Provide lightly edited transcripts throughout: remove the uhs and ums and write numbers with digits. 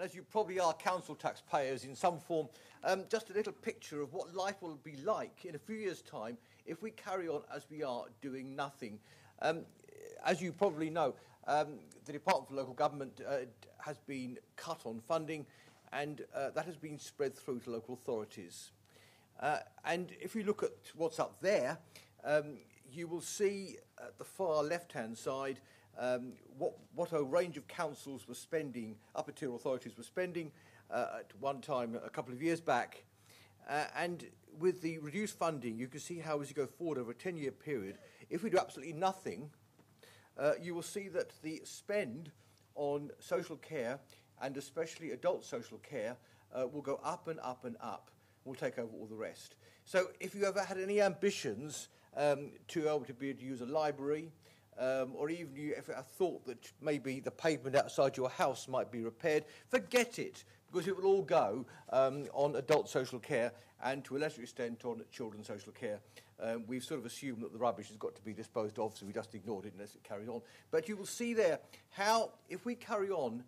and as you probably are council taxpayers in some form, just a little picture of what life will be like in a few years' time if we carry on as we are doing nothing. As you probably know, the Department for Local Government has been cut on funding, and that has been spread through to local authorities. And if you look at what's up there, you will see at the far left-hand side what a range of councils were spending, upper-tier authorities were spending at one time a couple of years back. And with the reduced funding, you can see how as you go forward over a 10-year period, if we do absolutely nothing, you will see that the spend on social care, and especially adult social care, will go up and up and up. We'll take over all the rest. So if you ever had any ambitions to be able to use a library, or even you ever thought that maybe the pavement outside your house might be repaired, forget it, because it will all go on adult social care and to a lesser extent on children's social care. We've sort of assumed that the rubbish has got to be disposed of, so we just ignored it unless it carried on. But you will see there how, if we carry on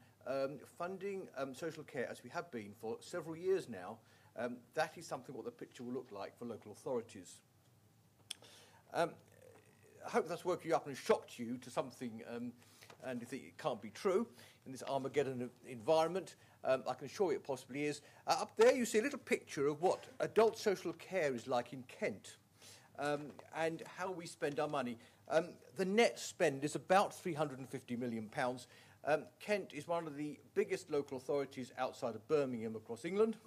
funding social care as we have been for several years now, that is something what the picture will look like for local authorities. I hope that's woke you up and shocked you to something, and you think it can't be true in this Armageddon environment. I can assure you it possibly is. Up there you see a little picture of what adult social care is like in Kent, and how we spend our money. The net spend is about £350 million. Kent is one of the biggest local authorities outside of Birmingham across England.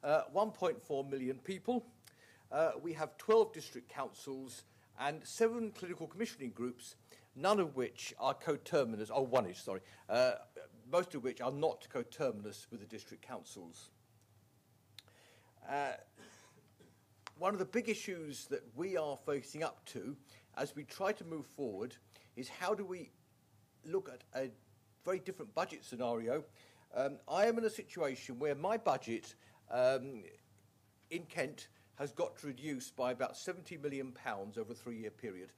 1.4 million people. We have 12 district councils and 7 clinical commissioning groups, none of which are coterminous, oh, one is, sorry, most of which are not coterminous with the district councils. One of the big issues that we are facing up to as we try to move forward is how do we look at a very different budget scenario. I am in a situation where my budget in Kent has got to reduce by about £70 million over a 3-year period.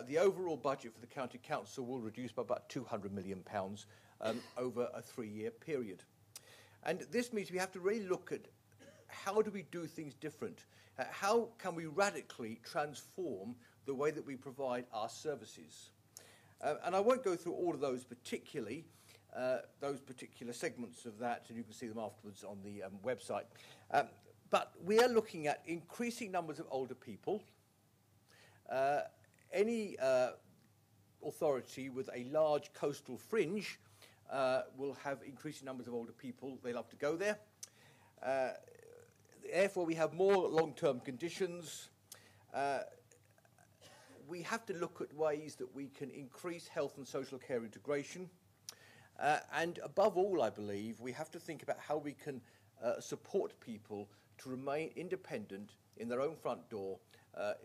The overall budget for the county council will reduce by about £200 million over a 3-year period. And this means we have to really look at how do we do things different? How can we radically transform the way that we provide our services? And I won't go through all of those particularly, those particular segments of that, and you can see them afterwards on the website. But we are looking at increasing numbers of older people. Any authority with a large coastal fringe will have increasing numbers of older people. They love to go there. Therefore, we have more long-term conditions. We have to look at ways that we can increase health and social care integration. And above all, I believe, we have to think about how we can support people to remain independent in their own front door,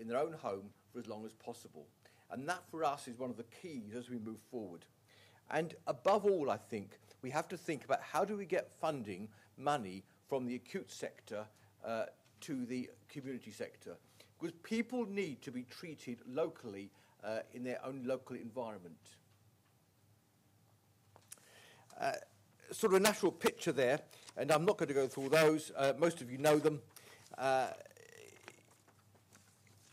in their own home, for as long as possible. And that, for us, is one of the keys as we move forward. And above all, I think, we have to think about how do we get funding, money, from the acute sector to the community sector. Because people need to be treated locally in their own local environment. Sort of a natural picture there, and I'm not going to go through all those. Most of you know them.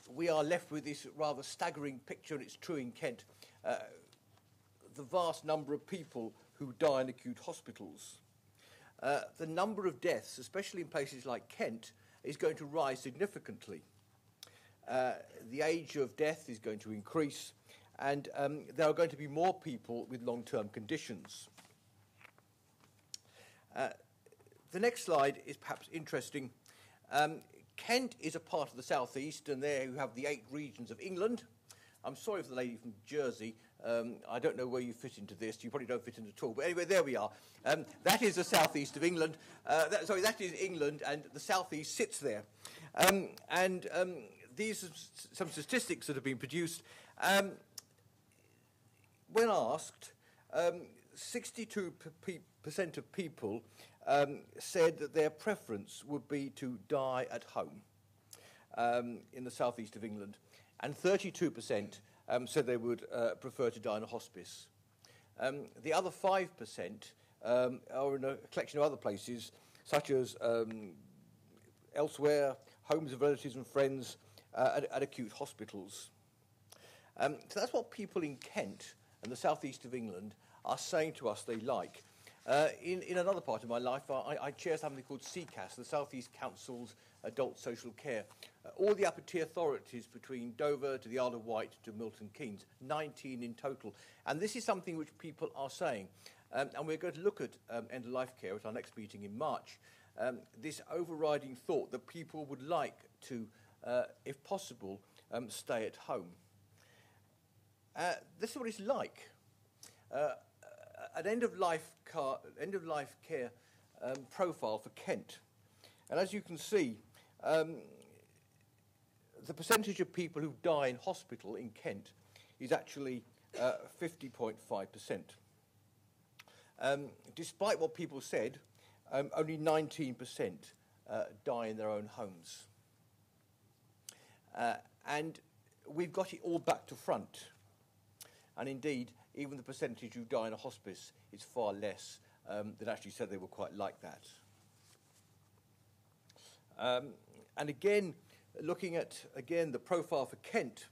We are left with this rather staggering picture, and it's true in Kent, the vast number of people who die in acute hospitals. The number of deaths, especially in places like Kent, is going to rise significantly. The age of death is going to increase, and there are going to be more people with long-term conditions. The next slide is perhaps interesting. Kent is a part of the southeast, and there you have the 8 regions of England. I'm sorry for the lady from Jersey. I don't know where you fit into this. You probably don't fit in at all. But anyway, there we are. That is the southeast of England. That is England, and the southeast sits there. These are some statistics that have been produced. When asked, 62% of people said that their preference would be to die at home in the southeast of England, and 32% said they would prefer to die in a hospice. The other 5% or in a collection of other places, such as elsewhere, homes of relatives and friends, at acute hospitals. So that's what people in Kent and the southeast of England are saying to us they like. In another part of my life, I chair something called CCAS, the South East Council's Adult Social Care. All the upper tier authorities between Dover to the Isle of Wight to Milton Keynes, 19 in total. And this is something which people are saying. And we're going to look at end-of-life care at our next meeting in March. This overriding thought that people would like to, if possible, stay at home. This is what it's like. An end-of-life care profile for Kent. And as you can see, the percentage of people who die in hospital in Kent is actually 50.5%. Despite what people said, only 19% die in their own homes. And we've got it all back to front. And indeed, even the percentage who die in a hospice is far less than actually said they were quite like that. And again, looking at, the profile for Kent,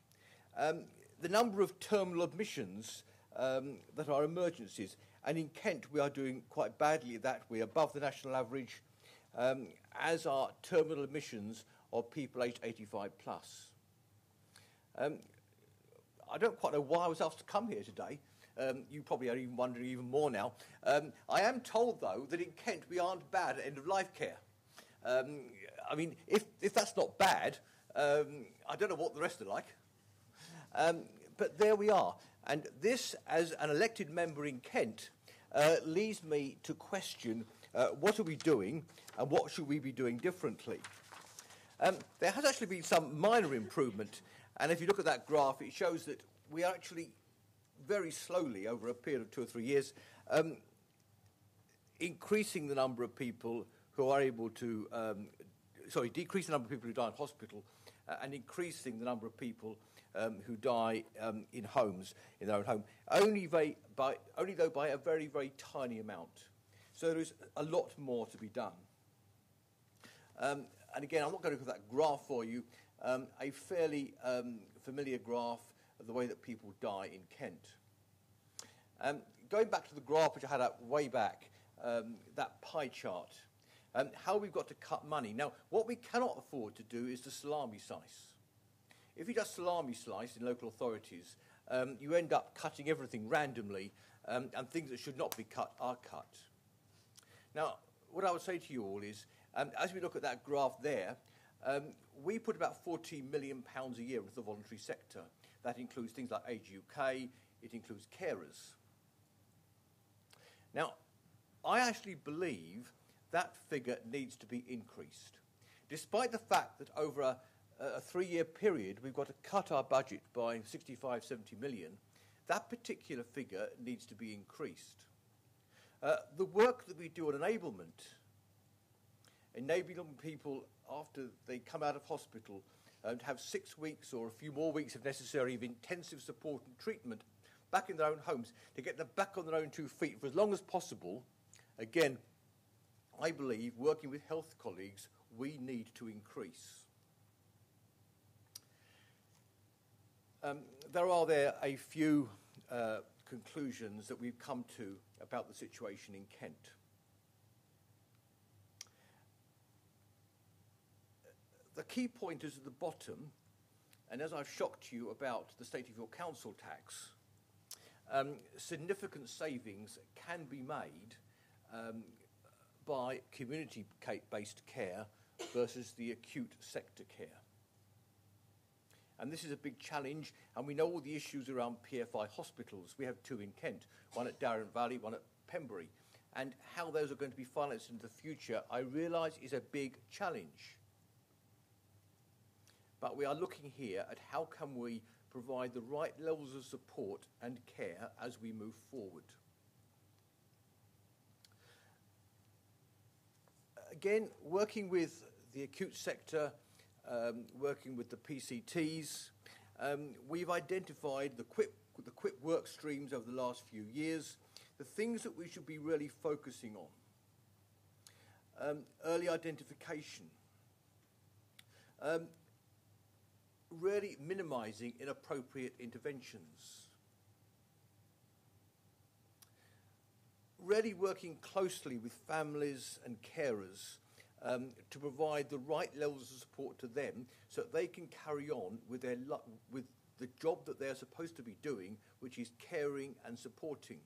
the number of terminal admissions that are emergencies, and in Kent we are doing quite badly at that. We're above the national average, as are terminal admissions of people aged 85 plus. I don't quite know why I was asked to come here today. You probably are even wondering even more now. I am told, though, that in Kent we aren't bad at end-of-life care. I mean, if that's not bad, I don't know what the rest are like. But there we are. And this, as an elected member in Kent, leads me to question what are we doing and what should we be doing differently. There has actually been some minor improvement. And if you look at that graph, it shows that we are actually very slowly, over a period of 2 or 3 years, increasing the number of people who are able to, decreasing the number of people who die in hospital and increasing the number of people who die in homes, in their own home, only though by a very, very tiny amount. So there is a lot more to be done. And again, I'm not going to look at that graph for you. A fairly familiar graph of the way that people die in Kent. Going back to the graph which I had up way back, that pie chart, how we've got to cut money. Now, what we cannot afford to do is to salami slice. If you just salami slice in local authorities, you end up cutting everything randomly, and things that should not be cut are cut. Now, what I would say to you all is, as we look at that graph there, we put about £14 million a year into the voluntary sector. That includes things like Age UK, it includes carers. Now, I actually believe that figure needs to be increased. Despite the fact that over a 3-year period we've got to cut our budget by 65, 70 million, that particular figure needs to be increased. The work that we do on enablement, enabling people after they come out of hospital to have 6 weeks or a few more weeks if necessary of intensive support and treatment back in their own homes, to get them back on their own 2 feet for as long as possible, again, I believe, working with health colleagues, we need to increase. There are a few conclusions that we've come to about the situation in Kent. The key point is at the bottom, and as I've shocked you about the state of your council tax, significant savings can be made by community-based care versus the acute sector care. And this is a big challenge, and we know all the issues around PFI hospitals. We have 2 in Kent, one at Darren Valley, one at Pembury. And how those are going to be financed into the future, I realise, is a big challenge. But we are looking here at how can we provide the right levels of support and care as we move forward. Again, working with the acute sector, working with the PCTs, we've identified the QUIP work streams over the last few years. the things that we should be really focusing on. Early identification. Really minimising inappropriate interventions. Really working closely with families and carers to provide the right levels of support to them so that they can carry on with with the job that they're supposed to be doing, which is caring and supporting.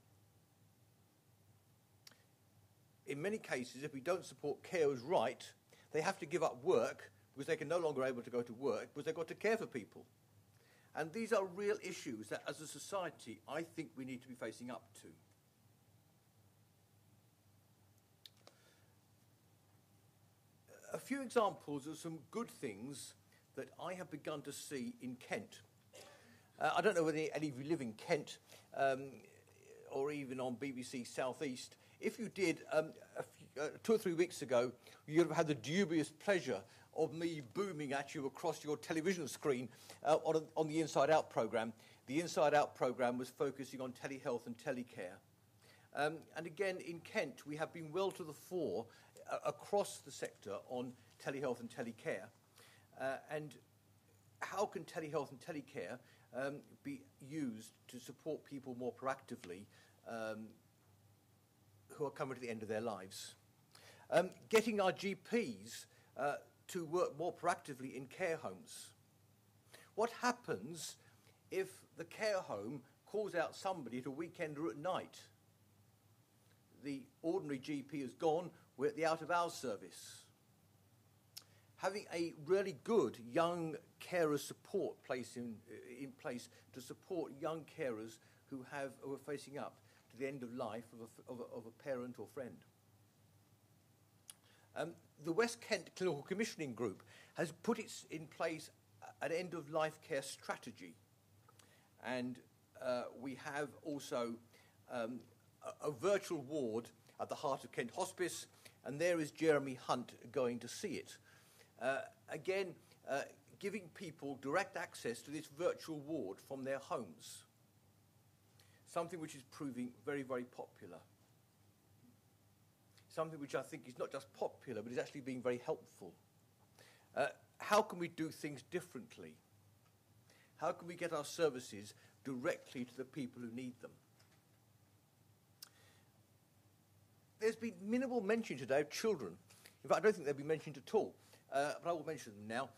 In many cases, if we don't support carers right, they have to give up work because they can no longer able to go to work because they've got to care for people. And these are real issues that as a society I think we need to be facing up to. A few examples of some good things that I have begun to see in Kent. I don't know whether any of you live in Kent or even on BBC South East. If you did, 2 or 3 weeks ago, you'd have had the dubious pleasure of me booming at you across your television screen on the Inside Out programme. The Inside Out programme was focusing on telehealth and telecare. And again, in Kent, we have been well to the fore across the sector on telehealth and telecare. And how can telehealth and telecare be used to support people more proactively who are coming to the end of their lives? Getting our GPs to work more proactively in care homes. What happens if the care home calls out somebody at a weekend or at night? The ordinary GP is gone, we're at the out-of-hours service. Having a really good young carer support place in place to support young carers who are facing up to the end of life of a parent or friend. The West Kent Clinical Commissioning Group has put in place an end-of-life care strategy. And we have also a virtual ward at the heart of Kent Hospice, and there is Jeremy Hunt going to see it. Again, giving people direct access to this virtual ward from their homes, something which is proving very, very popular. Something which I think is not just popular, but is actually being very helpful. How can we do things differently? How can we get our services directly to the people who need them? There's been minimal mention today of children. In fact, I don't think they've been mentioned at all, but I will mention them now.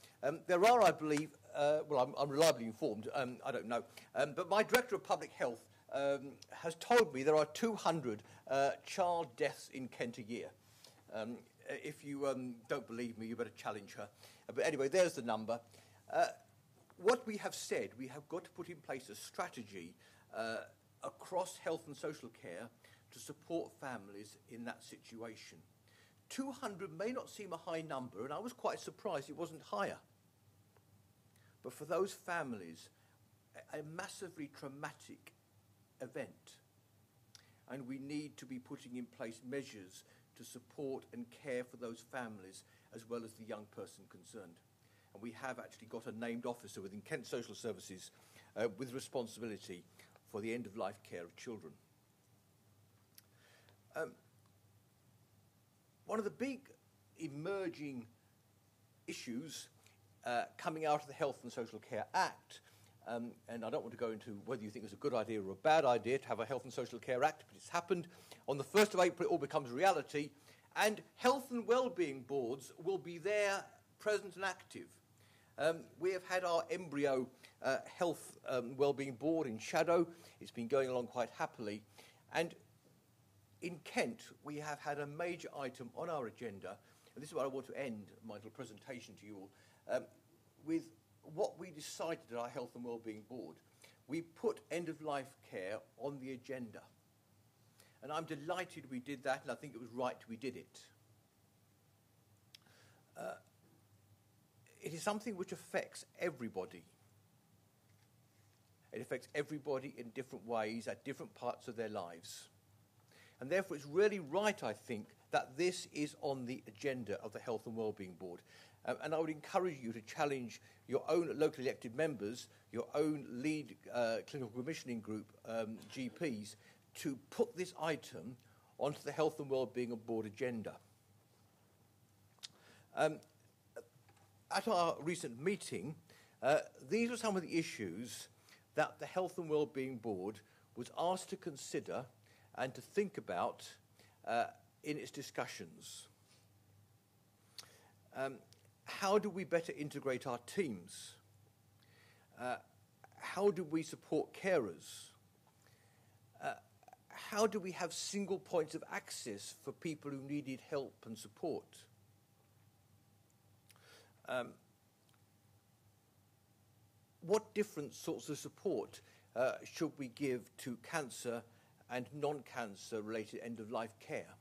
There are, I believe, I'm reliably informed, I don't know, but my Director of Public Health has told me there are 200 child deaths in Kent a year. If you don't believe me, you better challenge her. But anyway, there's the number. What we have said, we have got to put in place a strategy across health and social care to support families in that situation. 200 may not seem a high number, and I was quite surprised it wasn't higher. But for those families, a massively traumatic event. And we need to be putting in place measures to support and care for those families as well as the young person concerned. And we have actually got a named officer within Kent Social Services with responsibility for the end-of-life care of children. One of the big emerging issues coming out of the Health and Social Care Act, and I don't want to go into whether you think it's a good idea or a bad idea to have a Health and Social Care Act, but it's happened. On the 1st of April, it all becomes reality, and health and wellbeing boards will be there, present and active. We have had our embryo health wellbeing board in shadow. It's been going along quite happily. And in Kent, we have had a major item on our agenda, and this is where I want to end my little presentation to you all, with what we decided at our Health and Wellbeing Board. We put end-of-life care on the agenda. And I'm delighted we did that, and I think it was right we did it. It is something which affects everybody. It affects everybody in different ways at different parts of their lives. And therefore it's really right, I think, that this is on the agenda of the Health and Wellbeing Board. And I would encourage you to challenge your own locally elected members, your own lead clinical commissioning group, GPs, to put this item onto the Health and Wellbeing Board agenda. At our recent meeting, these were some of the issues that the Health and Wellbeing Board was asked to consider and to think about in its discussions. How do we better integrate our teams? How do we support carers? How do we have single points of access for people who needed help and support? What different sorts of support should we give to cancer and non-cancer related end-of-life care?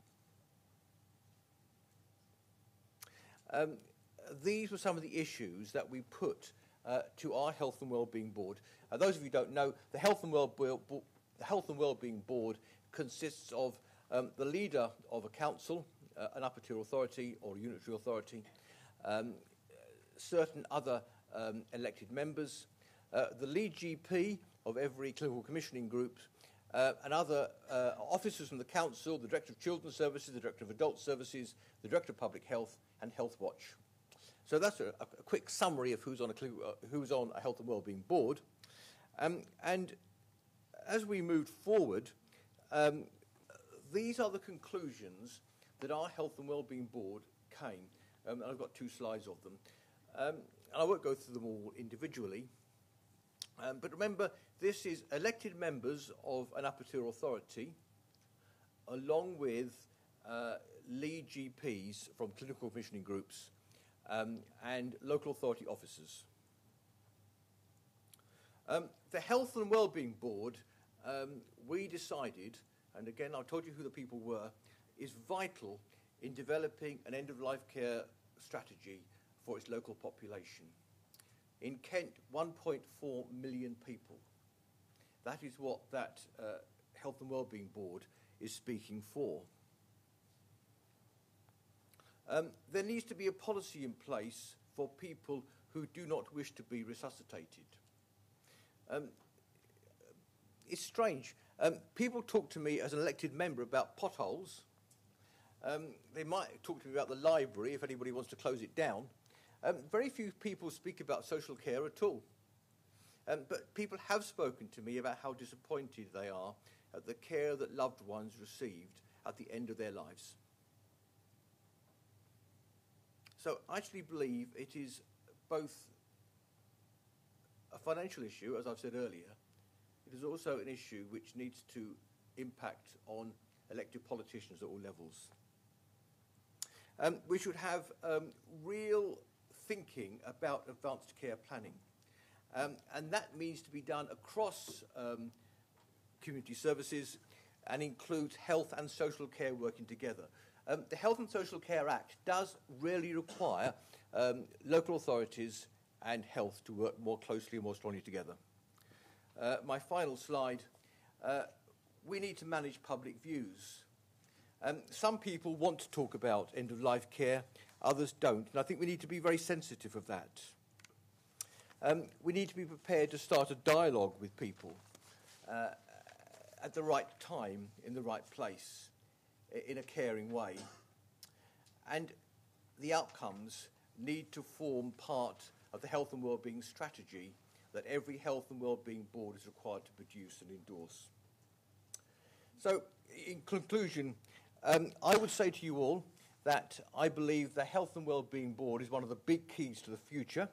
These were some of the issues that we put to our Health and Wellbeing Board. Those of you who don't know, the Health and Wellbeing Board consists of the leader of a council, an upper tier authority or a unitary authority, certain other elected members, the lead GP of every clinical commissioning group, and other officers from the council, the Director of Children's Services, the Director of Adult Services, the Director of Public Health, and Health Watch. So that's a quick summary of who's on a Health and Wellbeing Board. And as we moved forward, these are the conclusions that our Health and Wellbeing Board came. And I've got 2 slides of them. And I won't go through them all individually. But remember, this is elected members of an upper tier authority, along with lead GPs from clinical commissioning groups and local authority officers. The Health and Wellbeing Board, we decided, and again I've told you who the people were, is vital in developing an end-of-life care strategy for its local population. In Kent, 1.4 million people. That is what that Health and Wellbeing Board is speaking for. There needs to be a policy in place for people who do not wish to be resuscitated. It's strange. People talk to me as an elected member about potholes. They might talk to me about the library if anybody wants to close it down. Very few people speak about social care at all. But people have spoken to me about how disappointed they are at the care that loved ones received at the end of their lives. So I actually believe it is both a financial issue, as I've said earlier. It is also an issue which needs to impact on elected politicians at all levels. We should have real thinking about advanced care planning. And that needs to be done across community services and includes health and social care working together. The Health and Social Care Act does really require local authorities and health to work more closely and more strongly together. My final slide, we need to manage public views. Some people want to talk about end-of-life care, others don't, and I think we need to be very sensitive of that. We need to be prepared to start a dialogue with people at the right time, in the right place, in a caring way. And the outcomes need to form part of the health and wellbeing strategy that every health and wellbeing board is required to produce and endorse. So, in conclusion, I would say to you all that I believe the Health and Wellbeing Board is one of the big keys to the future.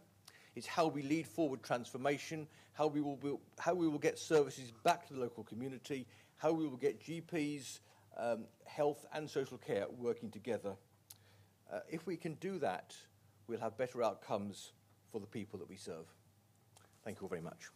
It's how we lead forward transformation, how we will get services back to the local community, how we will get GPs, health and social care working together. If we can do that, we'll have better outcomes for the people that we serve. Thank you all very much.